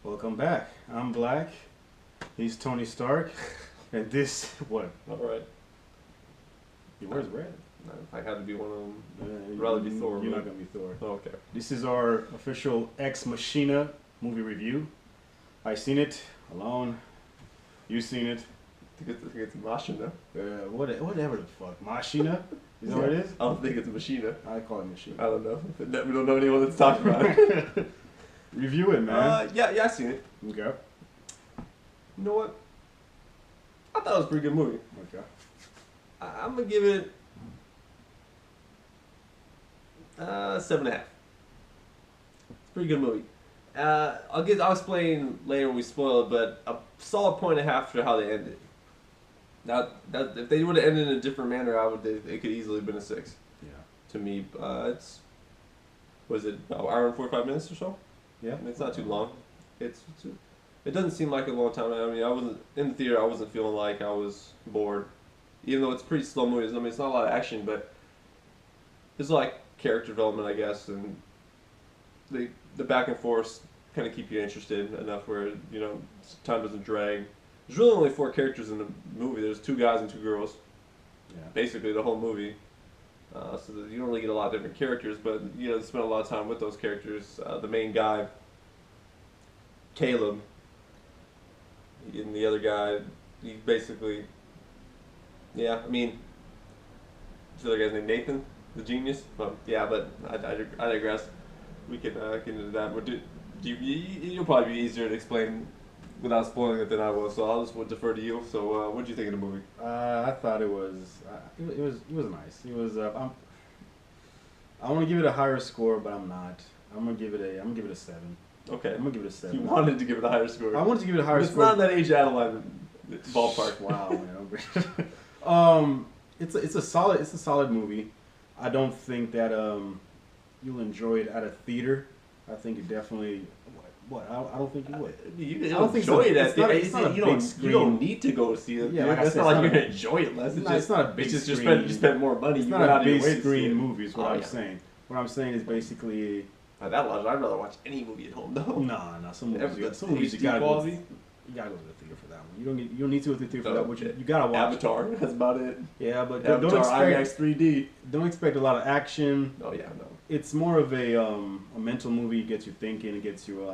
Welcome back. I'm Black. He's Tony Stark. And this, what? All right. Where's Red? If I had to be one of them, I'd rather be Thor. You're but- not going to be Thor. Oh, okay. This is our official Ex Machina movie review. I seen it alone. You seen it. I think it's Machina. Whatever the fuck. Machina? Is that what it is? I don't think it's a Machina. I call it I Machina. don't know. We don't know anyone that's talking about it. Review it, man. Yeah, I seen it. Okay. You know what? I thought it was a pretty good movie. Okay. I'm gonna give it 7.5. It's a pretty good movie. I'll explain later when we spoil it, but a solid point and a half for how they ended. Now, if they would have ended in a different manner, it could easily have been a 6 Yeah. to me. Was it an hour and 45 minutes or so? Yeah. I mean, it's not too long. It doesn't seem like a long time. I mean, I wasn't in the theater. I wasn't feeling like I was bored, even though it's a pretty slow movie. I mean, it's not a lot of action, but there's like character development, I guess, and the back and forth kind of keep you interested enough where time doesn't drag. There's really only 4 characters in the movie. There's 2 guys and 2 girls. Yeah. Basically, the whole movie. So that you don't really get a lot of different characters, but spend a lot of time with those characters. The main guy, Caleb, and the other guy, he basically, I mean, the other guy's named Nathan, the genius. But I digress. We can get into that. But you'll probably be easier to explain without spoiling it than I was, so I'll just defer to you. So, what did you think of the movie? I thought it was nice. It was. I want to give it a higher score, but I'm not. I'm gonna give it a 7. Okay. I'm gonna give it a 7. You wanted to give it a higher score. I wanted to give it a higher It's score. not in that age Adeline ballpark. Wow, man. It's a solid movie. I don't think that you'll enjoy it at a theater. I think it definitely. What? I don't think you would. You I don't think enjoy so. it at It's not- it's not a you big don't screen. need to go see it. Yeah, like I it's said, not it's like not you're a- gonna enjoy it less. It's not a big it's just screen. you spend more money. It's You not went a out of your big way to see screen it. movie. Is what Oh, I'm yeah. saying. What I'm saying is basically. I'd rather watch any movie at home though. Nah. Some movies you HD gotta go. quality. You gotta go to the theater for that one. You don't need to go to the theater for Oh, that. But okay. you gotta watch. Avatar. That's about it. Yeah, but don't Avatar expect IMAX 3D. don't expect a lot of action. Oh yeah, no. It's more of a mental movie. It gets you thinking. It gets you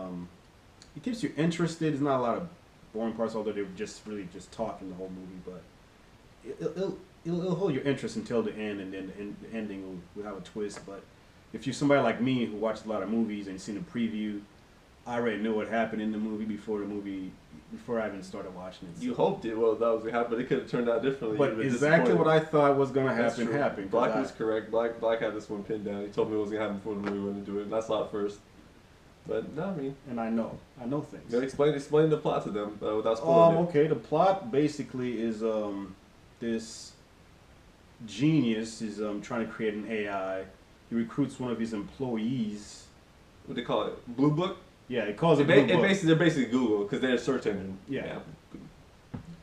it keeps you interested. There's not a lot of boring parts, although they're just really just talking the whole movie. But it'll hold your interest until the end, and then the ending will have a twist. But if you're somebody like me who watched a lot of movies and seen a preview, I already know what happened in the movie before I even started watching it. You hoped it well that was gonna happen, but it could have turned out differently. But You'd have been exactly disappointed. what I thought was gonna That's happen true. happened. Black was correct. Black had this one pinned down. He told me it was gonna happen before the movie went into it, and I saw it first. But no, I mean, and I know things. you gotta explain the plot to them without spoiling it. Okay, the plot basically is this genius is trying to create an AI. He recruits one of his employees. What do they call it? Blue Book. Yeah, he calls it Blue Book. They're basically Google because they're a search engine. Yeah.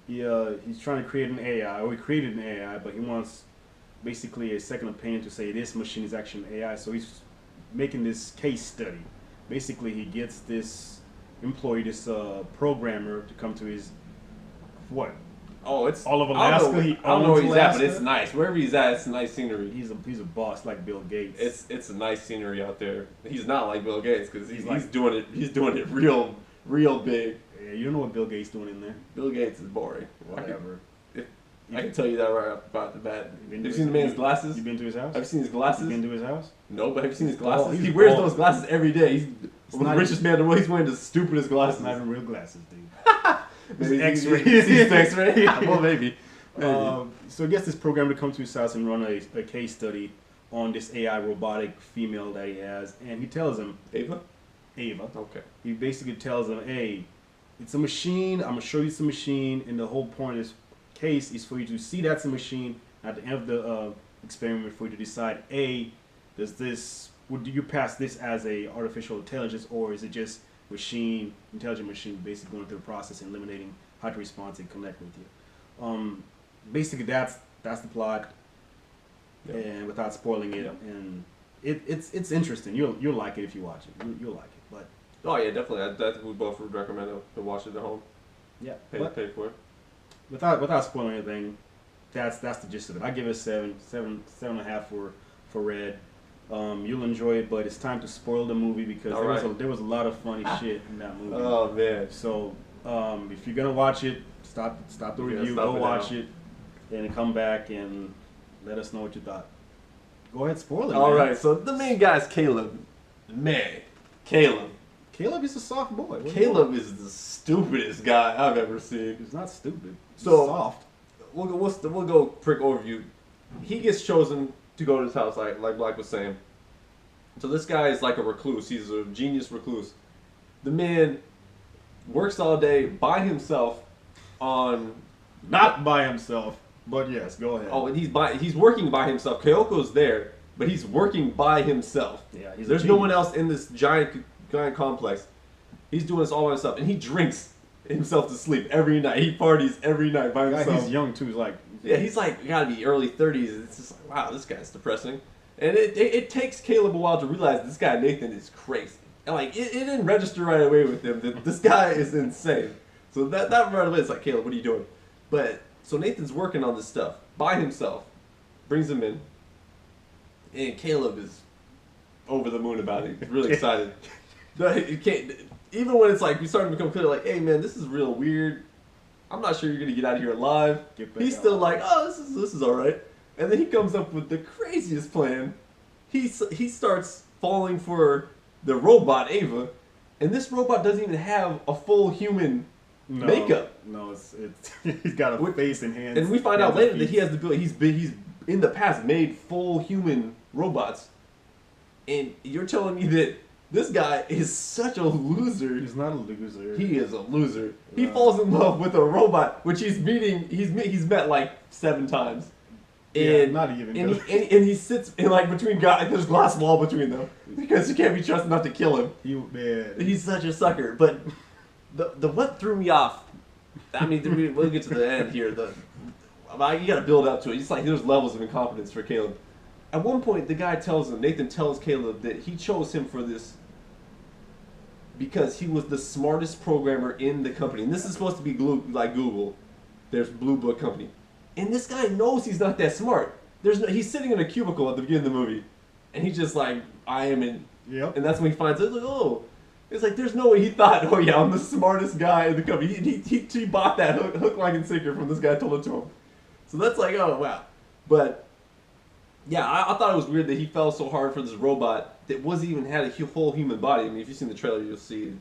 He's trying to create an AI, or he created an AI, but he wants basically a second opinion to say this machine is actually an AI. So he's making this case study. Basically, he gets this employee, this programmer, to come to his Oh, it's all of I don't Alaska. He I don't know where owns he's at, but Alaska. it's nice. Wherever he's at, it's nice scenery. He's a boss like Bill Gates. It's a nice scenery out there. He's not like Bill Gates because He's he's doing it real big. Yeah, you don't know what Bill Gates doing in there. Bill Gates is boring. Whatever. I can tell you that right off the bat. You Have you seen the man's glasses? You been to his house? Have you seen his You glasses? been to his house? No, but have you seen his Oh, glasses? he's He wears bald. those glasses every day. He's the not- richest man in the world. He's wearing the stupidest It's glasses. not even real glasses, dude. Maybe It's X-ray. X-ray. He's X-ray. Yeah, well, maybe. So he gets this program to come to his house and run a case study on this AI robotic female that he has, and he tells him, Ava. Okay. He basically tells him, hey, it's a machine. I'm gonna show you it's a machine, and the whole point of this case is for you to see that's a machine. At the end of the experiment, for you to decide, would you pass this as a artificial intelligence, or is it just intelligent machine, basically going through the process and eliminating how to respond and connect with you. Basically, that's the plot, and without spoiling it, Yep. and it's interesting. You'll like it if you watch it. You'll like it, but Oh yeah, definitely. I think we both would recommend to watch it at home. Yeah, Pay for it. without spoiling anything, that's the gist of it. I give it a 7.5 for Red. You'll enjoy it, but it's time to spoil the movie because there was a lot of funny shit in that movie. Oh man! So if you're gonna watch it, stop the review, go watch it, and come back and let us know what you thought. Go ahead, spoil it. All man. right, so the main guy is Caleb. Man, Caleb is a soft boy. Caleb is the stupidest guy I've ever seen. He's not stupid. He's So soft. we'll go quick overview. He gets chosen to go to his house, like Black was saying. So this guy is like a recluse. He's a genius recluse. The man works all day by himself on. Not by himself, but yes, go ahead. Oh, and he's working by himself. Kyoko's there, but he's working by himself. Yeah, there's no one else in this giant complex. He's doing this all by himself, and he drinks himself to sleep every night. He parties every night by himself. He's young too. He's like he's like gotta be early 30s. It's just like, wow, this guy's depressing. And it takes Caleb a while to realize this guy Nathan is crazy. And like it didn't register right away with him that this guy is insane. So that right away it's like, Caleb, what are you doing? But so Nathan's working on this stuff by himself, brings him in, and Caleb is over the moon about it. He's really excited. You can't, even when it's like you start to become clear, like, hey man, this is real weird. I'm not sure you're gonna get out of here alive. He's still like, oh, this is all right. And then he comes up with the craziest plan. He starts falling for the robot Ava, and this robot doesn't even have a full human makeup. No, it's he's got a face and hands. And we find out later that he has the ability. He's in the past made full human robots, and you're telling me that this guy is such a loser. He's not a loser. He is a loser. He falls in love with a robot, which he's met like 7 times. And, yeah, not even. And he sits in like between guys. There's a glass wall between them because you can't be trusted not to kill him. He's such a sucker. But the what threw me off. I mean, we'll get to the end here. You got to build up to it. It's like there's levels of incompetence for Caleb. At one point, Nathan tells Caleb that he chose him for this because he was the smartest programmer in the company. And this is supposed to be like Google. There's Blue Book Company. And this guy knows he's not that smart. He's sitting in a cubicle at the beginning of the movie. And he's just like, I am in. Yep. And that's when he finds it. Like, oh. It's like, there's no way he thought, oh yeah, I'm the smartest guy in the company. He bought that hook, line, and sinker from this guy told it to him. So that's like, oh wow. But, yeah, I thought it was weird that he fell so hard for this robot that wasn't even had a whole human body. I mean, if you've seen the trailer, you'll see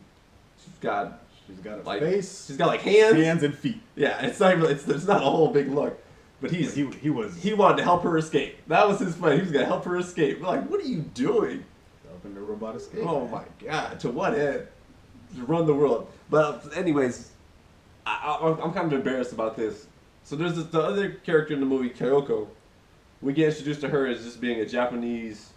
she's got a like, face. She's got like hands and feet. Yeah, it's not a whole big look. But he wanted to help her escape. That was his plan. He was gonna help her escape. We're like, what are you doing? Helping the robot escape. Oh my god! To what end? To run the world. But anyways, I'm kind of embarrassed about this. So there's the other character in the movie, Kyoko. We get introduced to her as just being a Japanese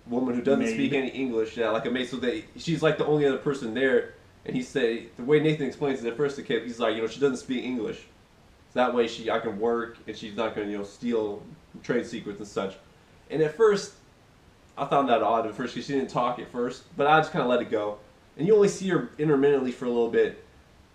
woman who doesn't speak any English. Yeah, like a maid. So she's like the only other person there. And he said the way Nathan explains it at first to Kip, he's like, she doesn't speak English. So that way I can work and she's not going to steal trade secrets and such. And at first, I found that odd at first because she didn't talk at first, but I just kind of let it go. And you only see her intermittently for a little bit.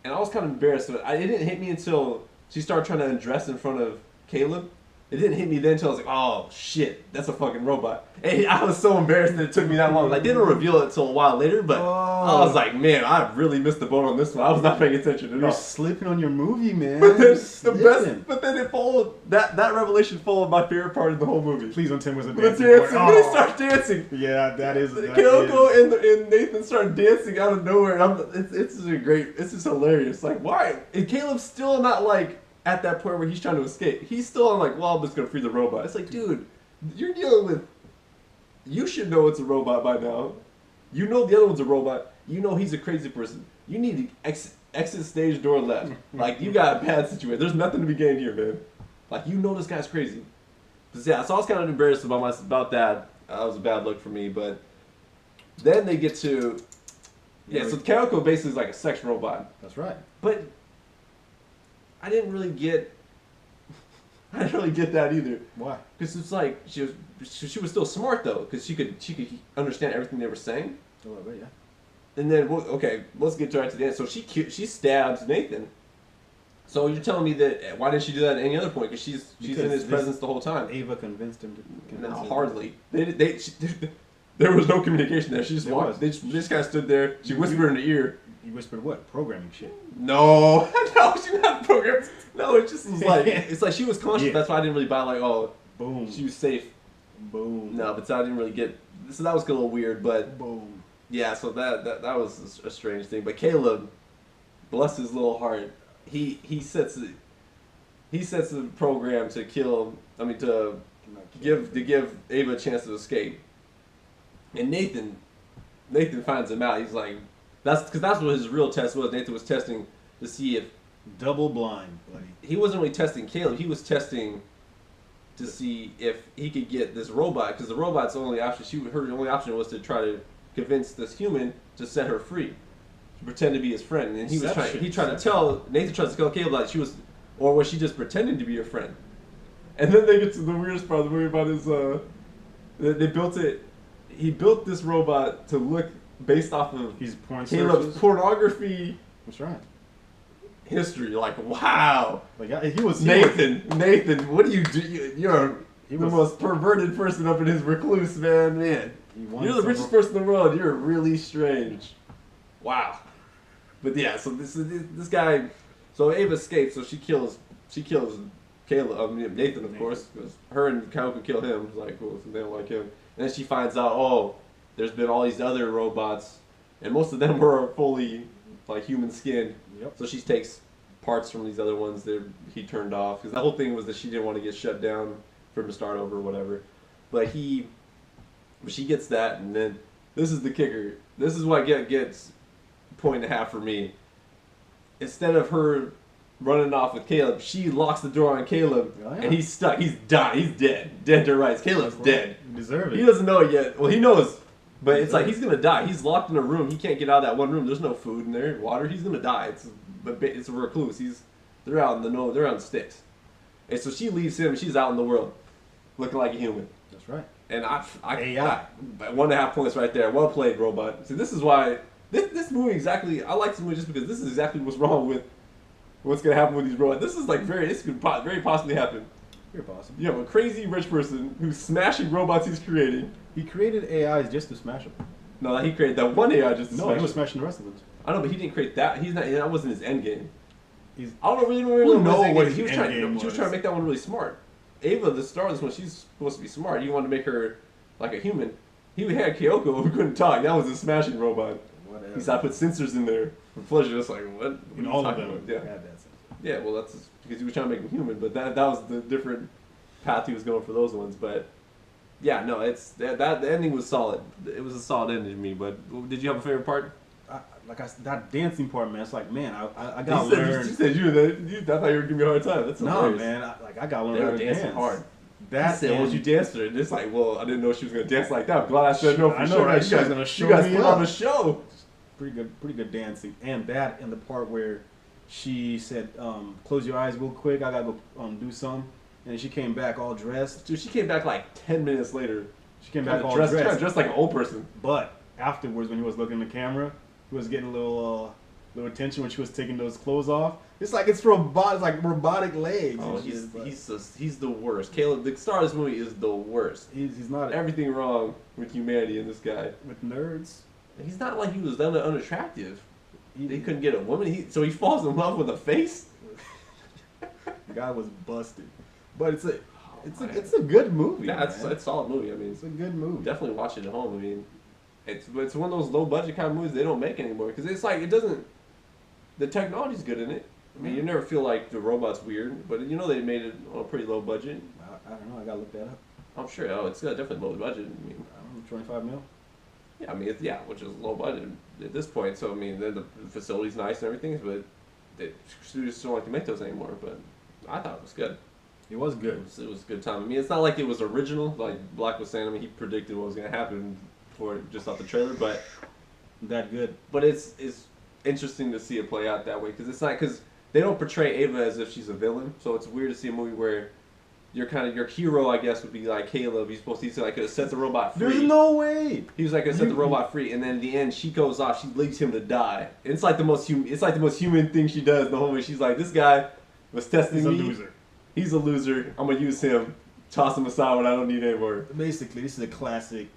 And I was kind of embarrassed, but it didn't hit me until she started trying to undress in front of Caleb. It didn't hit me then until I was like, oh shit, that's a fucking robot. And I was so embarrassed that it took me that long. Like, they didn't reveal it until a while later, but I was like, man, I really missed the boat on this one. I was not paying attention at all. You're slipping on your movie, man. But then but then it followed, that revelation followed my favorite part of the whole movie. Please don't tell me it was a dancing. When they start dancing. Yeah, that is. Kyoko and Nathan start dancing out of nowhere. And it's just hilarious. Like, why? And Caleb's still not like, at that point where he's trying to escape. He's still on like, well, I'm just going to free the robot. It's like, dude, you're dealing with... You should know it's a robot by now. You know the other one's a robot. You know he's a crazy person. You need to exit stage door left. Like, you got a bad situation. There's nothing to be gained here, man. Like, you know this guy's crazy. But yeah, so I was kind of embarrassed about that. That was a bad look for me, but... Then they get to... Yeah, so Kyoko basically is like a sex robot. That's right. But... I didn't really get that either. Why? Because it's like she was still smart though, because she could understand everything they were saying. A little bit, yeah. And then, okay, let's get right to the end. So she stabs Nathan. So you're telling me that why didn't she do that at any other point? Because she's in his presence the whole time. Ava convinced him to. No, hardly. There was no communication there. She just walked. They just kind of stood there. She whispered in her ear. You whispered what? Programming shit. No, no, she's not programmed. No, it just was like it's like she was conscious. Yeah. That's why I didn't really buy like boom. She was safe. Boom. No, but I didn't really get. So that was a little weird, but boom. Yeah, so that was a strange thing. But Caleb, bless his little heart, he sets the program to kill. I mean to give Ava a chance to escape. And Nathan finds him out. He's like, that's what his real test was. Nathan was testing to see if double blind, buddy. He wasn't really testing Caleb. He was testing to see if he could get this robot, because the robot's only option. Her only option was to try to convince this human to set her free, to pretend to be his friend. And he tried to tell Nathan tries to tell Caleb like she was, or was she just pretending to be your friend? And then they get to the weirdest part of the movie about his they built it. He built this robot to look based off of Caleb's pornography. That's right. History, like wow. Like he was Nathan, what do you do? You're the most perverted person up in his recluse, man. You're the richest person in the world. You're really strange. Wow. But yeah, so this guy, so Ava escapes, so she kills Caleb, Nathan, of course, because her and Kyle could kill him. It's like, cool, so they don't like him. And then she finds out, oh, there's been all these other robots, and most of them were fully like human skinned. Yep. So she takes parts from these other ones that he turned off, because the whole thing was that she didn't want to get shut down for him to start over or whatever. But she gets that, and then this is the kicker. This is what gets a point and a half for me. Instead of her running off with Caleb, she locks the door on Caleb, and he's stuck. He's dying. He's dead. Dead to rights. Caleb's dead. You deserve it. He doesn't know it yet. Well, he knows, but it's like he's gonna die. He's locked in a room. He can't get out of that one room. There's no food in there, water. He's gonna die. It's a recluse. They're out in the sticks, and so she leaves him. She's out in the world, looking like a human. That's right. And I AI. 1.5 points right there. Well played, robot. See, this is why this movie exactly. I like this movie just because this is exactly what's wrong with what's gonna happen with these robots. This is like this could very possibly happen. Very possible. You have a crazy rich person who's smashing robots he's creating. He created AIs just to smash them. No, he created that one AI just to smash. No, he was smashing the rest of them. I know, but he didn't create that. That wasn't his end game. I don't really know what he was trying. He was trying to make that one really smart. Ava, the star of this one, she's supposed to be smart. You wanted to make her like a human. He had Kyoko who couldn't talk. That was a smashing robot. Whatever. He said, I put sensors in there for pleasure. It's like, what? In all of them. About? Yeah. Yeah, well, that's because he was trying to make him human, but that was the different path he was going for those ones. But yeah, no, it's that the ending was solid. It was a solid ending to me. But did you have a favorite part? That dancing part, man. It's like, man, I gotta learn. You said I thought you were giving me a hard time. That's hilarious. Man. I gotta learn how to dance. Hard. That he said, "Well, you danced her," and it's like, well, I didn't know she was gonna dance like that. I'm glad I said no for sure. Right? You guys gonna show you guys me put on a show. Pretty good dancing, and that and the part where she said, "Close your eyes real quick. I gotta go do some," and she came back all dressed. Dude, she came back like 10 minutes later. She came back all dressed like an old person. But afterwards, when he was looking at the camera, he was getting a little attention when she was taking those clothes off. It's like it's robotic legs. Oh, he's the worst. Caleb, the star of this movie, is the worst. He's not everything wrong with humanity in this guy. With nerds. He's not like he was that unattractive. He couldn't get a woman. So he falls in love with a face. The guy was busted. But it's a good movie. Yeah, it's a solid movie. I mean, it's a good movie. Definitely watch it at home. I mean, it's one of those low budget kind of movies they don't make anymore because it's like it doesn't. The technology's good in it. I mean, you never feel like the robot's weird, but you know they made it on a pretty low budget. I don't know. I gotta look that up. I'm sure. Oh, it's definitely low budget. I mean, 25 mil. Yeah, I mean, which is low budget at this point. So I mean, the facility's nice and everything, but the studios don't like to make those anymore. But I thought it was good. It was good. It was a good time. I mean, it's not like it was original. Like Black was saying, I mean, he predicted what was going to happen for just off the trailer, but that good. But it's interesting to see it play out that way because it's not because they don't portray Ava as if she's a villain. So it's weird to see a movie where your hero, I guess, would be like Caleb. He's supposed to like set the robot free. There's no way. He was like gonna set the robot free, and then in the end, she goes off. She leaves him to die. And it's like the most human thing she does in the whole movie. She's like, this guy was testing me. He's a loser. He's a loser. I'm gonna use him. Toss him aside when I don't need anymore. Basically, this is a classic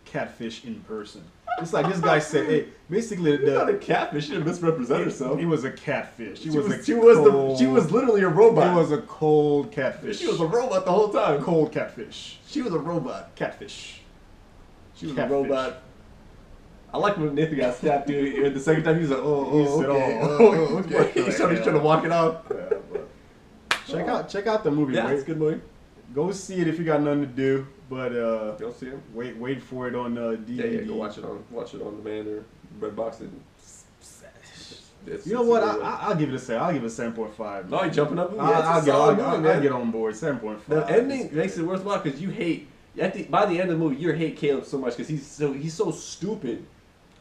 catfish in person. It's like this guy said, "Hey, basically, You're not a catfish. She didn't misrepresent herself. He was a catfish. She was literally a robot. He was a cold catfish. She was a robot the whole time. Cold catfish. She was a robot. Catfish. She was Catfish. a robot. I like when Nathan got stabbed too. The second time he was like, He said, okay. He's trying to walk it off. Yeah, but check out the movie. Yeah, it's a good movie. Go see it if you got nothing to do. But Go see him. wait for it on DVD. Yeah, go watch it on demand or Redbox. You know what? I'll give it a 7. I'll give it a 7.5. No, you jumping up? I'll get on board. 7.5. The ending makes it worthwhile because you hate. I think by the end of the movie, you hate Caleb so much because he's so stupid.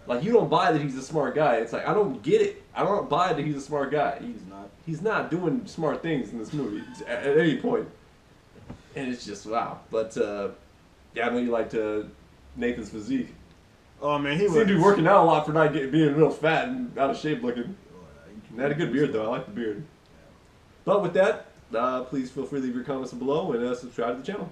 Like you don't buy that he's a smart guy. It's like I don't get it. I don't buy that he's a smart guy. He's not doing smart things in this movie at any point. And it's just wow. But yeah, I know you liked Nathan's physique. Oh man, He seemed to be working out a lot for not being real fat and out of shape looking. He had a good beard though. I like the beard. But with that, please feel free to leave your comments below and subscribe to the channel.